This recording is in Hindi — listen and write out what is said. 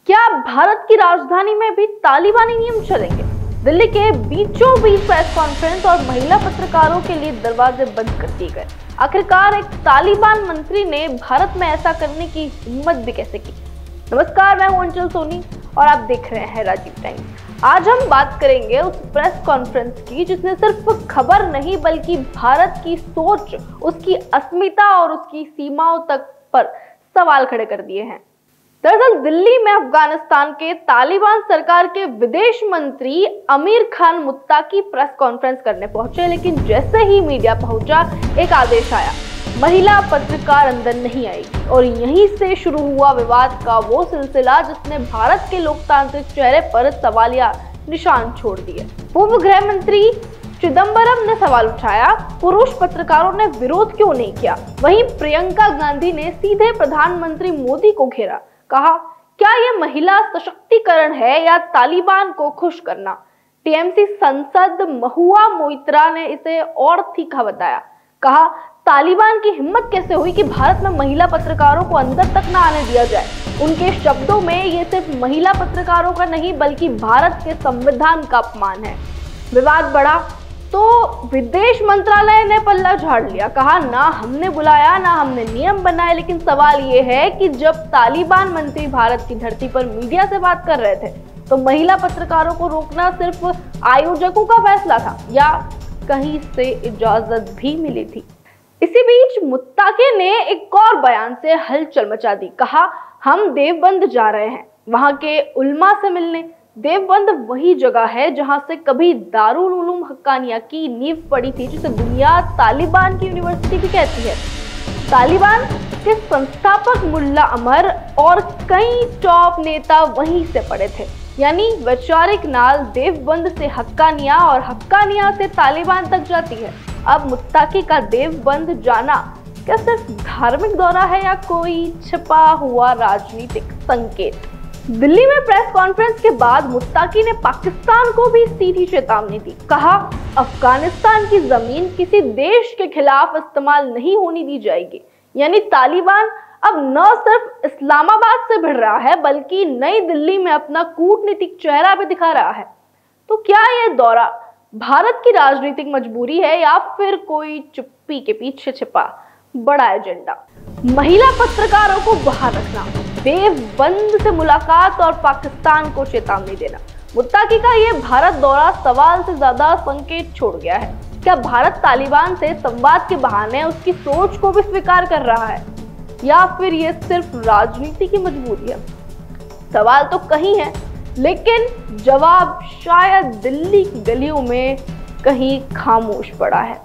क्या भारत की राजधानी में भी तालिबानी नियम चलेंगे? दिल्ली के बीचों बीच प्रेस कॉन्फ्रेंस और महिला पत्रकारों के लिए दरवाजे बंद कर दिए गए। आखिरकार एक तालिबान मंत्री ने भारत में ऐसा करने की हिम्मत भी कैसे की? नमस्कार, मैं हूं अंचल सोनी और आप देख रहे हैं राजीव टाइम्स। आज हम बात करेंगे उस प्रेस कॉन्फ्रेंस की जिसने सिर्फ खबर नहीं बल्कि भारत की सोच, उसकी अस्मिता और उसकी सीमाओं तक पर सवाल खड़े कर दिए हैं। दरअसल दिल्ली में अफगानिस्तान के तालिबान सरकार के विदेश मंत्री आमिर खान मुत्ताकी प्रेस कॉन्फ्रेंस करने पहुंचे, लेकिन जैसे ही मीडिया पहुंचा एक आदेश आया, महिला पत्रकार अंदर नहीं आएगी। और यहीं से शुरू हुआ विवाद का वो सिलसिला जिसने भारत के लोकतांत्रिक चेहरे पर सवालिया निशान छोड़ दिए। पूर्व गृह मंत्री चिदंबरम ने सवाल उठाया, पुरुष पत्रकारों ने विरोध क्यों नहीं किया? वहीं प्रियंका गांधी ने सीधे प्रधानमंत्री मोदी को घेरा, कहा क्या यह महिला सशक्तिकरण है या तालिबान को खुश करना? टीएमसी सांसद महुआ मोइत्रा ने इसे और तीखा बताया, कहा तालिबान की हिम्मत कैसे हुई कि भारत में महिला पत्रकारों को अंदर तक न आने दिया जाए। उनके शब्दों में ये सिर्फ महिला पत्रकारों का नहीं बल्कि भारत के संविधान का अपमान है। विवाद बढ़ा तो विदेश मंत्रालय ने पल्ला झाड़ लिया, कहा ना हमने बुलाया ना हमने नियम बनाए। लेकिन सवाल ये है कि जब तालिबान मंत्री भारत की धरती पर मीडिया से बात कर रहे थे तो महिला पत्रकारों को रोकना सिर्फ आयोजकों का फैसला था या कहीं से इजाजत भी मिली थी? इसी बीच मुत्ताकी ने एक और बयान से हलचल मचा दी, कहा हम देवबंद जा रहे हैं वहां के उल्मा से मिलने। देवबंद वही जगह है जहां से कभी दारुल उलूम हक्कानिया की नींव पड़ी थी, जिसे दुनिया तालिबान की यूनिवर्सिटी भी कहती है। तालिबान के संस्थापक मुल्ला अमर और कई टॉप नेता वहीं से पड़े थे। यानी वैचारिक नाल देवबंद से हक्कानिया और हक्कानिया से तालिबान तक जाती है। अब मुत्ताकी का देवबंद जाना क्या सिर्फ धार्मिक दौरा है या कोई छिपा हुआ राजनीतिक संकेत? दिल्ली में प्रेस कॉन्फ्रेंस के बाद मुत्ताकी ने पाकिस्तान को भी सीधी चेतावनी दी, कहा अफगानिस्तान की जमीन किसी देश के खिलाफ इस्तेमाल नहीं होनी दी जाएगी। यानी तालिबान अब न सिर्फ इस्लामाबाद से भिड़ रहा है बल्कि नई दिल्ली में अपना कूटनीतिक चेहरा भी दिखा रहा है। तो क्या यह दौरा भारत की राजनीतिक मजबूरी है या फिर कोई चुप्पी के पीछे छिपा बड़ा एजेंडा? महिला पत्रकारों को बाहर रखना, देवबंद से मुलाकात और पाकिस्तान को चेतावनी देना। मुत्ताकी का ये भारत दौरा सवाल से ज्यादा संकेत छोड़ गया है। क्या भारत तालिबान से संवाद के बहाने उसकी सोच को भी स्वीकार कर रहा है या फिर ये सिर्फ राजनीति की मजबूरी है? सवाल तो कहीं है लेकिन जवाब शायद दिल्ली की गलियों में कहीं खामोश पड़ा है।